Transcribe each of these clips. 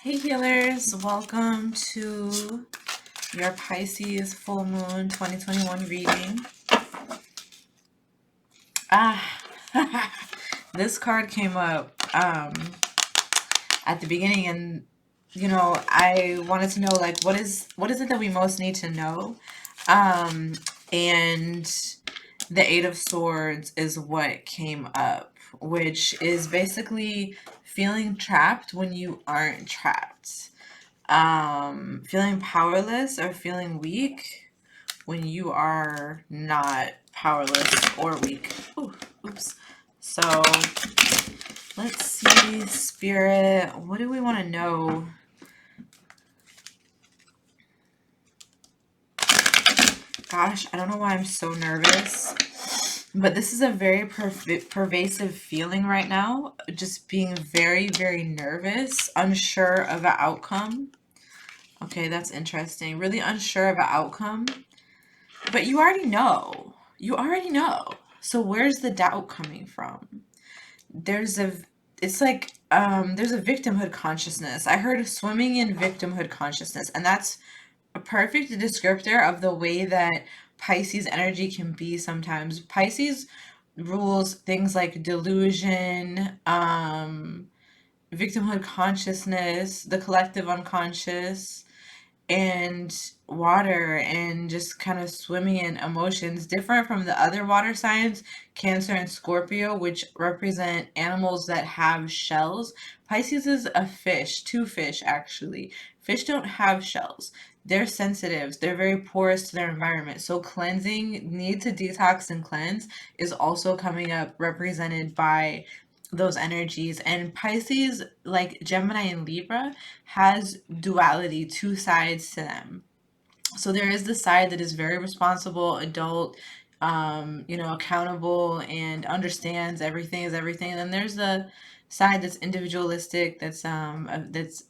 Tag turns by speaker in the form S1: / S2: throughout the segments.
S1: Hey healers, welcome to your Pisces full moon 2021 reading. This card came up at the beginning, and I wanted to know, like, what is it that we most need to know? And the Eight of Swords is what came up, which is basically feeling trapped when you aren't trapped. Feeling powerless or feeling weak when you are not powerless or weak. Ooh, oops. So let's see, Spirit, what do we want to know? Gosh, I don't know why I'm so nervous, but this is a very pervasive feeling right now. Just being very, very nervous, unsure of an outcome. Okay, that's interesting. Really unsure of an outcome. But you already know. You already know. So where's the doubt coming from? There's a victimhood consciousness. I heard swimming in victimhood consciousness, and that's a perfect descriptor of the way that Pisces energy can be sometimes. Pisces rules things like delusion, victimhood consciousness, the collective unconscious, and water, and just kind of swimming in emotions, different from the other water signs, Cancer and Scorpio, which represent animals that have shells. Pisces is a fish, two fish actually. Fish don't have shells. They're sensitive. They're very porous to their environment. So cleansing, need to detox and cleanse, is also coming up, represented by those energies. And Pisces, like Gemini and Libra, has duality, two sides to them. So there is the side that is very responsible, adult, accountable, and understands everything is everything. And then there's the side that's individualistic, that's a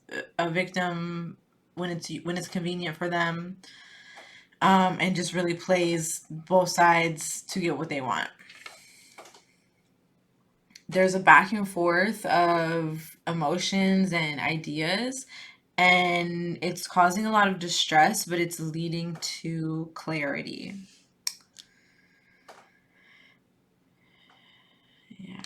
S1: victim when it's convenient for them, and just really plays both sides to get what they want. There's a back and forth of emotions and ideas, and it's causing a lot of distress, but it's leading to clarity. Yeah.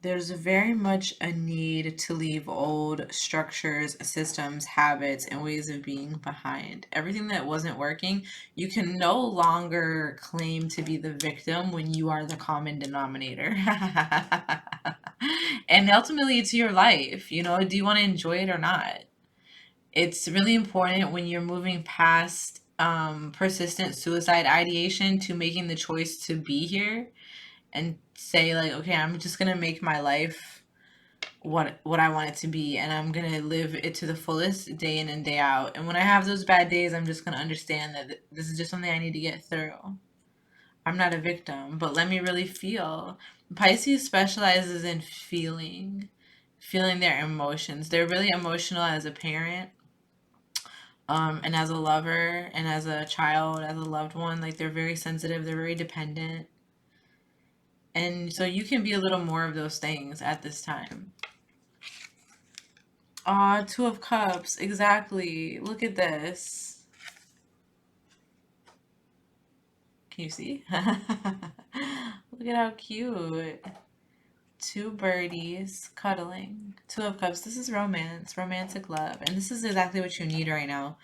S1: There's very much a need to leave old structures, systems, habits, and ways of being behind. Everything that wasn't working, you can no longer claim to be the victim when you are the common denominator. And ultimately, it's your life. Do you want to enjoy it or not? It's really important when you're moving past persistent suicide ideation to making the choice to be here and say, like, okay, I'm just gonna make my life what I want it to be, and I'm gonna live it to the fullest day in and day out. And when I have those bad days, I'm just gonna understand that this is just something I need to get through. I'm not a victim, but let me really feel. Pisces specializes in feeling their emotions. They're really emotional as a parent, and as a lover, and as a child, as a loved one. Like, they're very sensitive, they're very dependent. And so you can be a little more of those things at this time. Ah, Two of Cups, exactly. Look at this. Can you see? Look at how cute. Two birdies cuddling. Two of Cups. This is romance, romantic love. And this is exactly what you need right now.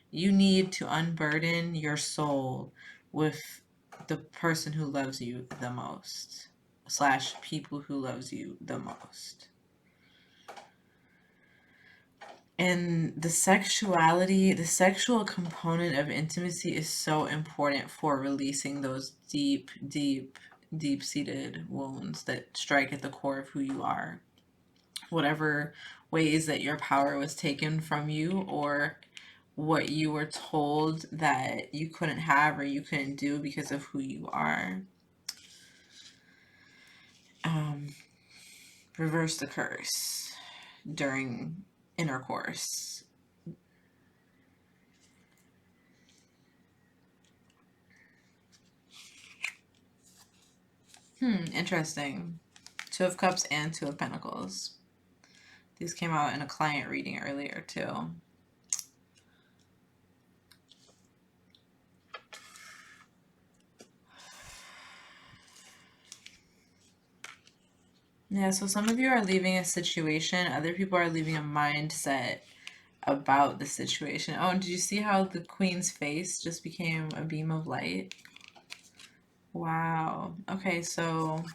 S1: You need to unburden your soul with the person who loves you the most, slash people who loves you the most. And the sexual component of intimacy is so important for releasing those deep, deep, deep-seated wounds that strike at the core of who you are. Whatever ways that your power was taken from you, or what you were told that you couldn't have or you couldn't do because of who you are. Reverse the curse during intercourse. Interesting. Two of Cups and Two of Pentacles. These came out in a client reading earlier too. Yeah, so some of you are leaving a situation. Other people are leaving a mindset about the situation. Oh, and did you see how the Queen's face just became a beam of light? Wow. Okay, so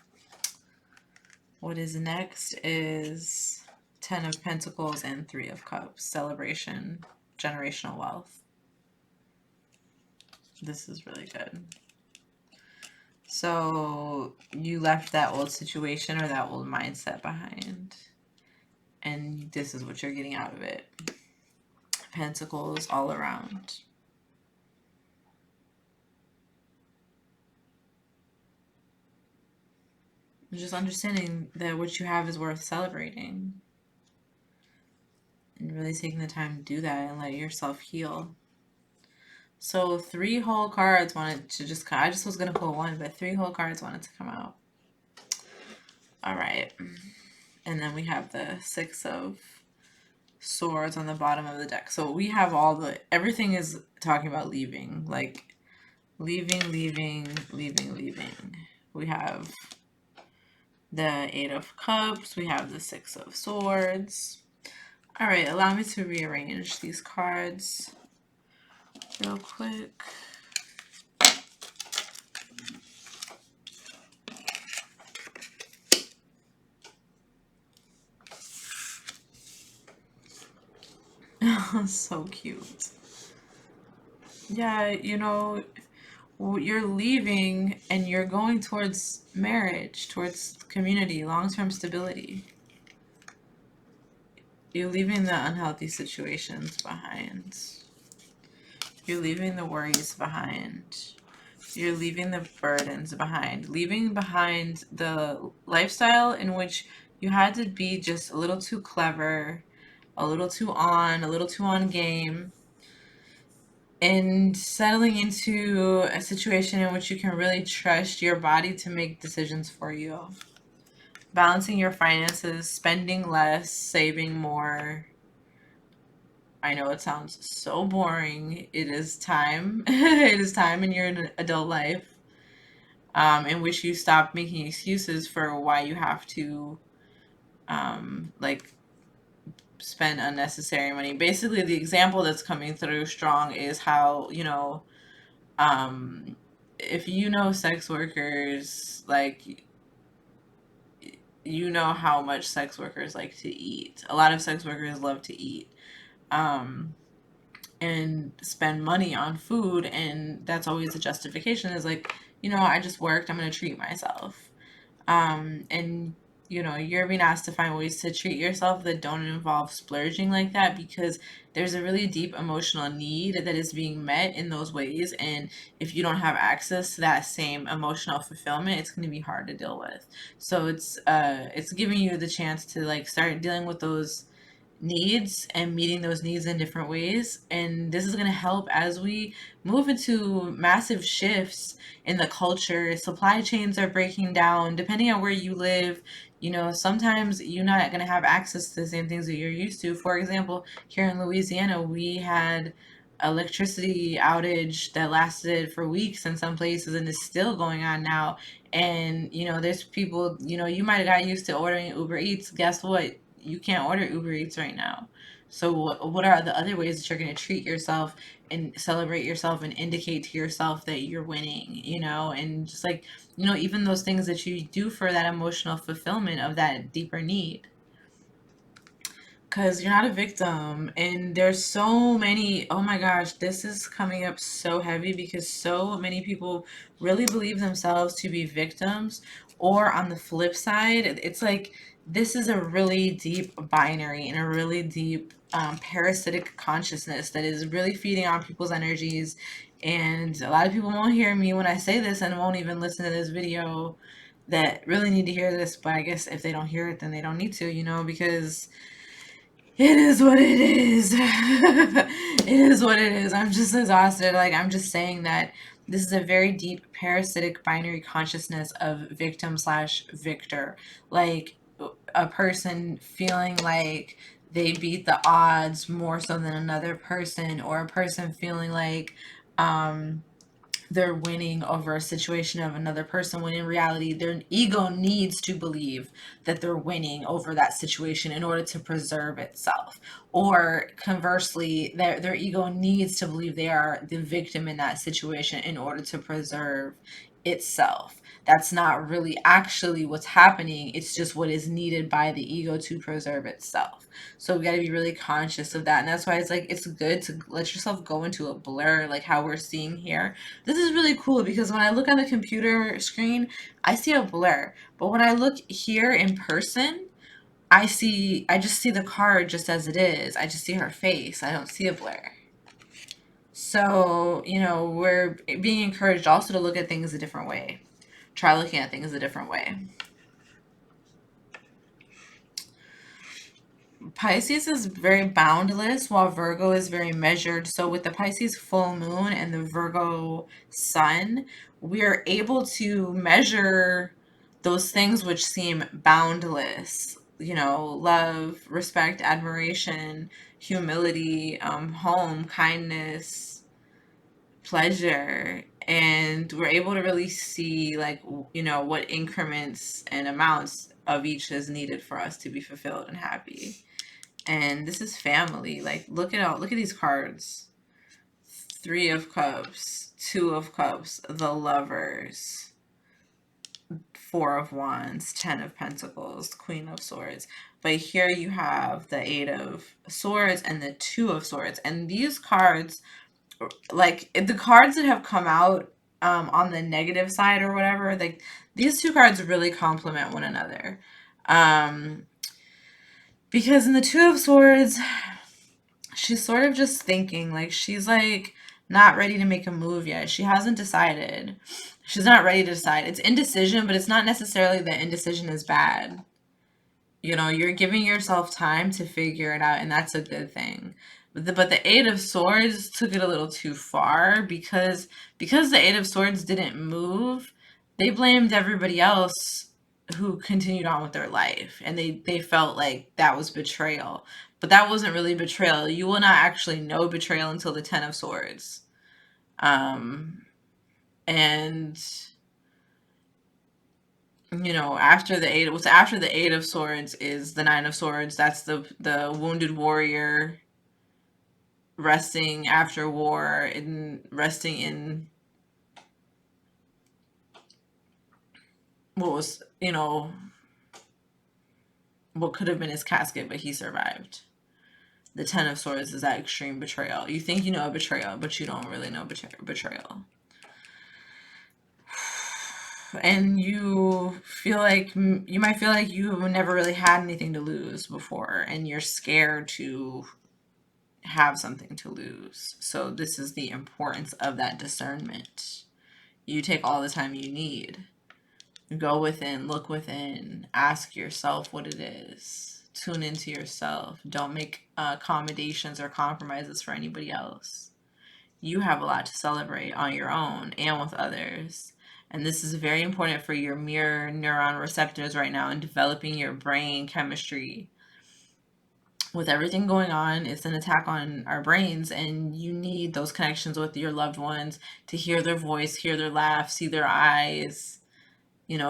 S1: what is next is Ten of Pentacles and Three of Cups. Celebration, generational wealth. This is really good. So you left that old situation or that old mindset behind. And this is what you're getting out of it. Pentacles all around. Just understanding that what you have is worth celebrating. And really taking the time to do that and let yourself heal. So 3 whole cards wanted to just come. I just was going to pull one, but 3 whole cards wanted to come out. All right. And then we have the 6 of Swords on the bottom of the deck. So we have everything is talking about leaving. Like leaving. We have the 8 of Cups. We have the 6 of Swords. All right, allow me to rearrange these cards real quick. So cute. Yeah, you know, you're leaving and you're going towards marriage, towards community, long-term stability. You're leaving the unhealthy situations behind. You're leaving the worries behind. You're leaving the burdens behind. Leaving behind the lifestyle in which you had to be just a little too clever, a little too on game, and settling into a situation in which you can really trust your body to make decisions for you. Balancing your finances, spending less, saving more. I know it sounds so boring. It is time. It is time in your adult life in which you stop making excuses for why you have to like spend unnecessary money. Basically, the example that's coming through strong is how, you know, if you know sex workers, like, you know how much sex workers like to eat. A lot of sex workers love to eat and spend money on food, and that's always a justification, is like, you know, I just worked, I'm going to treat myself. And you know, you're being asked to find ways to treat yourself that don't involve splurging like that, because there's a really deep emotional need that is being met in those ways, and if you don't have access to that same emotional fulfillment, it's going to be hard to deal with. So it's giving you the chance to like start dealing with those needs and meeting those needs in different ways. And this is going to help as we move into massive shifts in the culture. Supply chains are breaking down depending on where you live. You know, sometimes you're not going to have access to the same things that you're used to. For example, here in Louisiana, we had electricity outage that lasted for weeks in some places and is still going on now. And you know, there's people, you know, you might have got used to ordering Uber Eats. Guess what? You can't order Uber Eats right now. So what are the other ways that you're going to treat yourself and celebrate yourself and indicate to yourself that you're winning, you know? And just like, you know, even those things that you do for that emotional fulfillment of that deeper need. Because you're not a victim. And there's so many, oh my gosh, this is coming up so heavy because so many people really believe themselves to be victims. Or on the flip side, it's like this is a really deep binary and a really deep parasitic consciousness that is really feeding on people's energies. And a lot of people won't hear me when I say this and won't even listen to this video that really need to hear this. But I guess if they don't hear it, then they don't need to, you know, because it is what it is. It is what it is. I'm just exhausted. Like, I'm just saying that This is a very deep parasitic binary consciousness of victim slash victor. Like a person feeling like they beat the odds more so than another person, or a person feeling like they're winning over a situation of another person, when in reality their ego needs to believe that they're winning over that situation in order to preserve itself. Or conversely, their ego needs to believe they are the victim in that situation in order to preserve itself. That's not really actually what's happening. It's just what is needed by the ego to preserve itself. So we got to be really conscious of that. And that's why it's like, it's good to let yourself go into a blur, like how we're seeing here. This is really cool because when I look on the computer screen, I see a blur. But when I look here in person, I just see the card just as it is. I just see her face. I don't see a blur. So, we're being encouraged also to look at things a different way. Try looking at things a different way. Pisces is very boundless, while Virgo is very measured. So with the Pisces full moon and the Virgo sun, we are able to measure those things which seem boundless. Love, respect, admiration, humility, home, kindness, pleasure. And we're able to really see, like, what increments and amounts of each is needed for us to be fulfilled and happy. And this is family. Like, look at these cards. 3 of Cups, 2 of Cups, the Lovers, 4 of Wands, 10 of Pentacles, Queen of Swords. But here you have the 8 of Swords and the 2 of Swords. And these cards, like the cards that have come out on the negative side or whatever, like these two cards really complement one another. Because in the 2 of Swords, she's sort of just thinking, like she's like not ready to make a move yet. She hasn't decided. She's not ready to decide. It's indecision, but it's not necessarily that indecision is bad. You're giving yourself time to figure it out, and that's a good thing. But the 8 of Swords took it a little too far because the 8 of Swords didn't move. They blamed everybody else who continued on with their life, and they felt like that was betrayal. But that wasn't really betrayal. You will not actually know betrayal until the 10 of Swords. And after the 8 of Swords is the 9 of Swords. That's the wounded warrior resting after war and resting in what was, what could have been his casket, but he survived. The 10 of Swords is that extreme betrayal. You think you know a betrayal, but you don't really know betrayal. And you might feel like you never really had anything to lose before, and you're scared to have something to lose. So this is the importance of that discernment. You take all the time you need. Go within, look within, ask yourself what it is. Tune into yourself. Don't make accommodations or compromises for anybody else. You have a lot to celebrate on your own and with others. And this is very important for your mirror neuron receptors right now in developing your brain chemistry. With everything going on, it's an attack on our brains, and you need those connections with your loved ones to hear their voice, hear their laugh, see their eyes,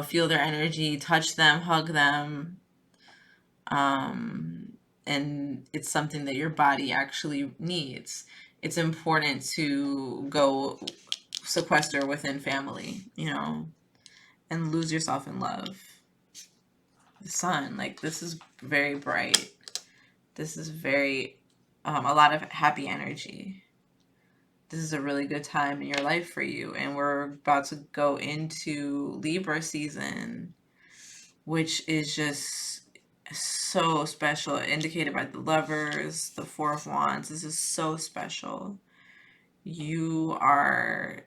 S1: feel their energy, touch them, hug them. And it's something that your body actually needs. It's important to go sequester within family, and lose yourself in love. The sun, like, this is very bright. This is very, a lot of happy energy. This is a really good time in your life for you. And we're about to go into Libra season, which is just so special, indicated by the Lovers, the 4 of Wands. This is so special. You are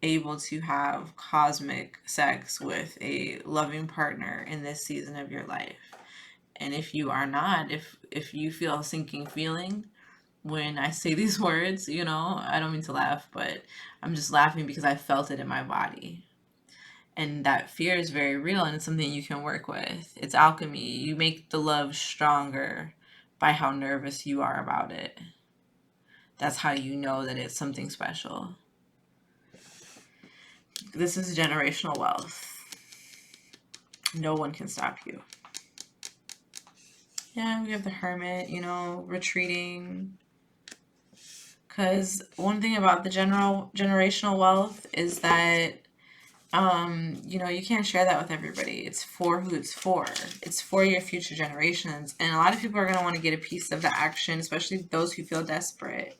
S1: able to have cosmic sex with a loving partner in this season of your life. And if you are not, if you feel a sinking feeling, when I say these words, I don't mean to laugh, but I'm just laughing because I felt it in my body. And that fear is very real, and it's something you can work with. It's alchemy. You make the love stronger by how nervous you are about it. That's how you know that it's something special. This is generational wealth. No one can stop you. Yeah, we have the Hermit, retreating. Because one thing about the generational wealth is that, you can't share that with everybody. It's for who it's for. It's for your future generations. And a lot of people are going to want to get a piece of the action, especially those who feel desperate.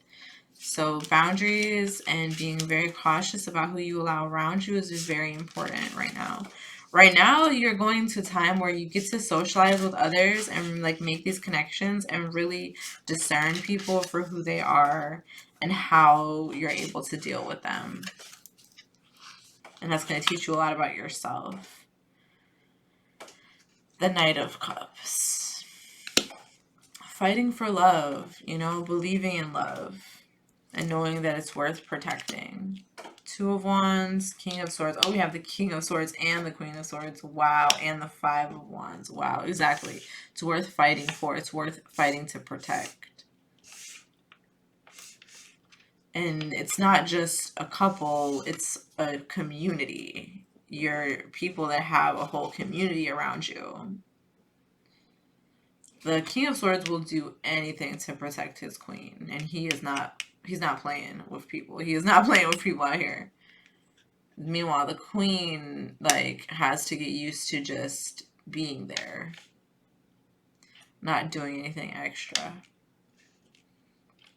S1: So boundaries and being very cautious about who you allow around you is very important right now. Right now, you're going to a time where you get to socialize with others and like make these connections and really discern people for who they are and how you're able to deal with them. And that's going to teach you a lot about yourself. The Knight of Cups. Fighting for love, believing in love and knowing that it's worth protecting. Two of Wands, King of Swords. Oh, we have the King of Swords and the Queen of Swords. Wow. And the Five of Wands. Wow. Exactly. It's worth fighting for. It's worth fighting to protect. And it's not just a couple. It's a community. You're people that have a whole community around you. The King of Swords will do anything to protect his queen. And he's not playing with people. He is not playing with people out here. Meanwhile, the queen has to get used to just being there, not doing anything extra.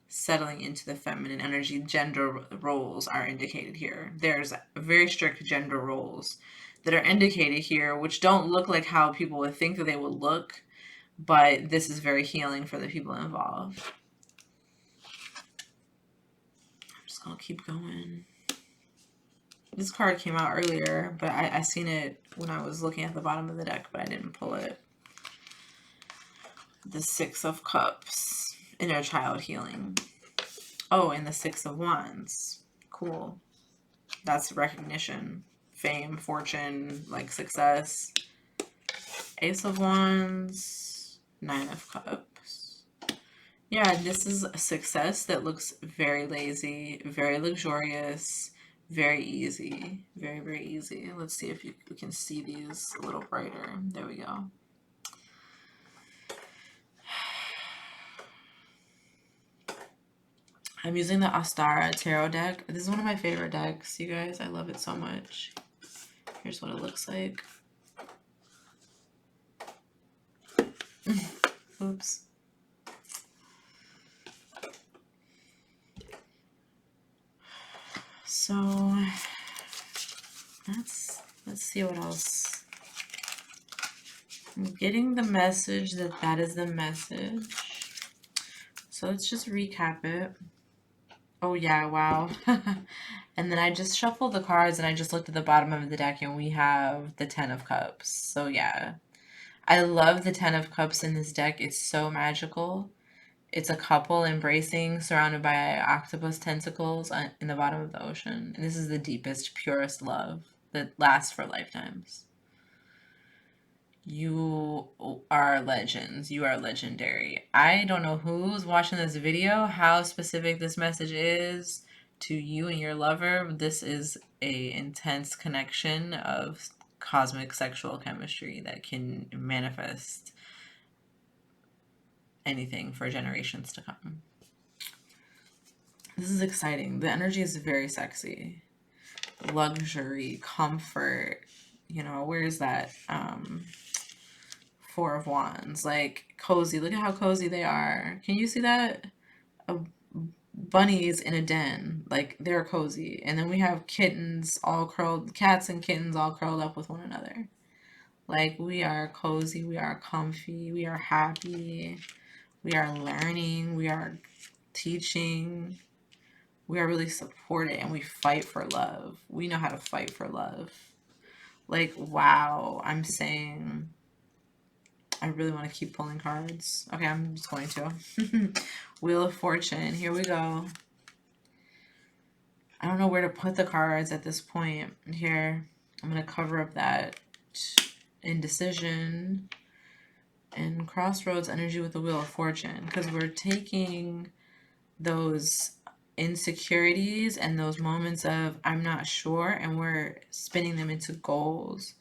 S1: Settling into the feminine energy. Gender roles are indicated here. There's very strict gender roles that are indicated here, which don't look like how people would think that they would look, but this is very healing for the people involved. I'm just gonna keep going. This card came out earlier, but I seen it when I was looking at the bottom of the deck, but I didn't pull it. The Six of Cups, inner child healing. Oh, and the Six of Wands. Cool. That's recognition, fame, fortune, success. Ace of Wands, Nine of Cups. Yeah, this is a success that looks very lazy, very luxurious, very easy. Very, very easy. Let's see if we can see these a little brighter. There we go. I'm using the Ostara Tarot deck. This is one of my favorite decks, you guys. I love it so much. Here's what it looks like. Oops. So let's see what else. I'm getting the message that is the message. So let's just recap it. Oh yeah, wow. And then I just shuffled the cards and I just looked at the bottom of the deck and we have the Ten of Cups. So yeah, I love the Ten of Cups in this deck. It's so magical. It's a couple embracing, surrounded by octopus tentacles in the bottom of the ocean. And this is the deepest, purest love that lasts for lifetimes. You are legends. You are legendary. I don't know who's watching this video, how specific this message is to you and your lover. This is a intense connection of cosmic sexual chemistry that can manifest anything for generations to come. This is exciting. The energy is very sexy. Luxury, comfort. Where's that? Four of Wands, cozy. Look at how cozy they are. Can you see that? Bunnies in a den, they're cozy. And then we have kittens all curled, cats and kittens all curled up with one another. We are cozy, we are comfy, we are happy, we are learning, we are teaching, we are really supported, and we fight for love. We know how to fight for love. Wow, I'm saying I really want to keep pulling cards. Okay, I'm just going to. Wheel of Fortune. Here we go. I don't know where to put the cards at this point. Here, I'm going to cover up that indecision and crossroads energy with the Wheel of Fortune, because we're taking those insecurities and those moments of I'm not sure, and we're spinning them into goals.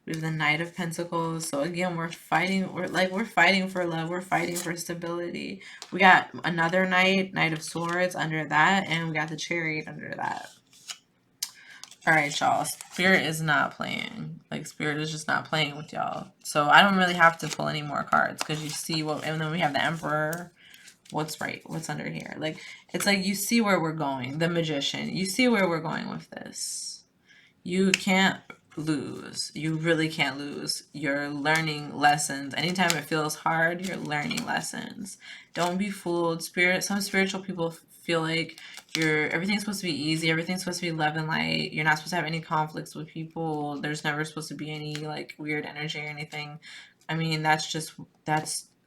S1: We have the Knight of Pentacles. So again, we're fighting. We're fighting for love. We're fighting for stability. We got another Knight of Swords under that, and we got the Chariot under that. All right, y'all. Spirit is not playing. Like, Spirit is just not playing with y'all. So I don't really have to pull any more cards, because you see what, and then we have the Emperor. What's right? What's under here? Like, it's like you see where we're going. The Magician. You see where we're going with this. You can't lose. You really can't lose. You're learning lessons. Anytime it feels hard, you're learning lessons. Don't be fooled. Some spiritual people feel like everything's supposed to be easy. Everything's supposed to be love and light. You're not supposed to have any conflicts with people. There's never supposed to be any like weird energy or anything. I mean, that's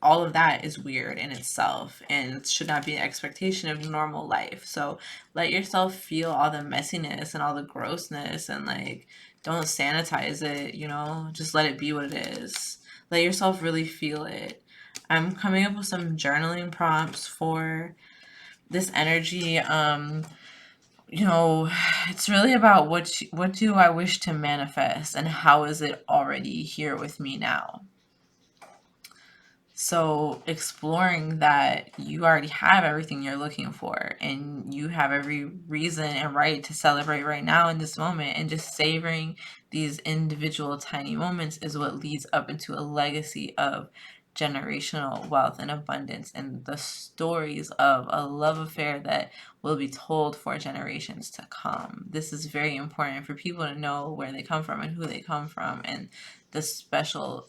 S1: all of that is weird in itself, and it should not be an expectation of normal life. So let yourself feel all the messiness and all the grossness, and like, don't sanitize it, just let it be what it is. Let yourself really feel it. I'm coming up with some journaling prompts for this energy. It's really about what do I wish to manifest, and how is it already here with me now? So exploring that you already have everything you're looking for, and you have every reason and right to celebrate right now in this moment, and just savoring these individual tiny moments is what leads up into a legacy of generational wealth and abundance, and the stories of a love affair that will be told for generations to come. This is very important for people to know where they come from and who they come from, and the special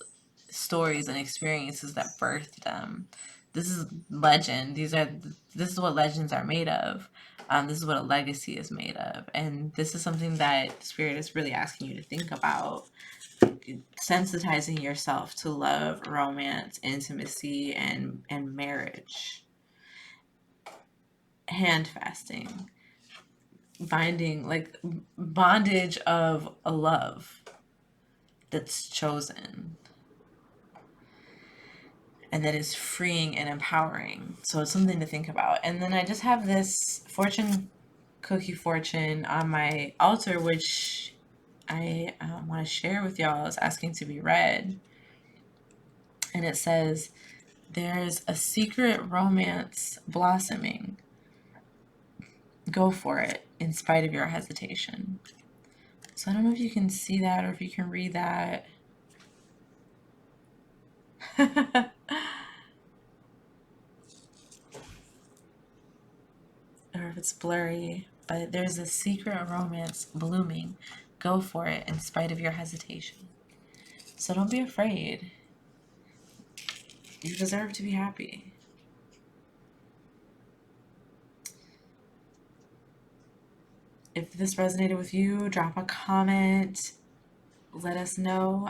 S1: stories and experiences that birthed them. This is legend. This is what legends are made of. This is what a legacy is made of. And this is something that Spirit is really asking you to think about. Sensitizing yourself to love, romance, intimacy, and marriage. Hand fasting. Bondage of a love that's chosen, and that is freeing and empowering. So it's something to think about. And then I just have this cookie fortune on my altar, which I want to share with y'all. It's asking to be read. And it says, there's a secret romance blossoming. Go for it in spite of your hesitation. So I don't know if you can see that or if you can read that. Or if it's blurry, but there's a secret romance blooming. Go for it in spite of your hesitation. So don't be afraid. You deserve to be happy. If this resonated with you, drop a comment. Let us know.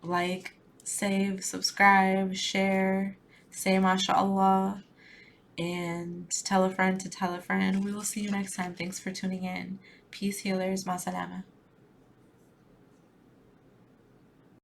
S1: Like, save, subscribe, share, say mashallah, and tell a friend to tell a friend. We will see you next time. Thanks for tuning in. Peace, healers. Masalama.